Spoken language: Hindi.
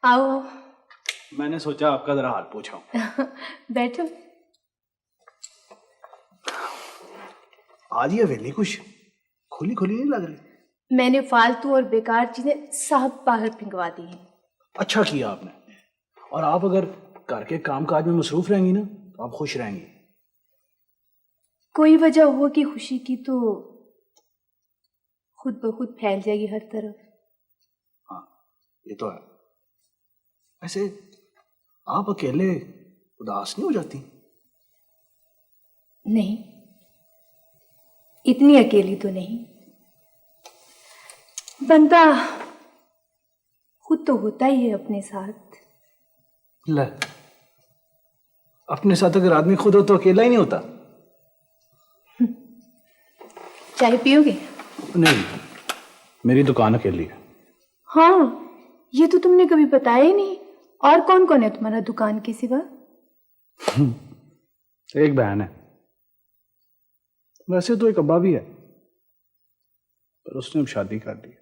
आओ। मैंने सोचा आपका जरा हाल पूछाऊं। बैठो। आज ये हवेली कुछ खुली खुली नहीं लग रही। मैंने फालतू और बेकार चीजें सब बाहर फेंकवा दी हैं। अच्छा किया आपने। और आप अगर घर के काम काज में मसरूफ रहेंगी ना तो आप खुश रहेंगी। कोई वजह होगी खुशी की तो खुद ब खुद फैल जाएगी हर तरफ। हाँ ये तो है। वैसे आप अकेले उदास नहीं हो जाती? नहीं, इतनी अकेली तो नहीं। बंदा खुद तो होता ही है अपने साथ। ले, अपने साथ अगर आदमी खुद हो तो अकेला ही नहीं होता। चाय पियोगे? नहीं, मेरी दुकान अकेली है। हाँ, ये तो तुमने कभी बताया ही नहीं। और कौन कौन है तुम्हारा दुकान के सिवा? एक बहन है। वैसे तो एक अब्बा भी है, पर उसने अब शादी कर दी।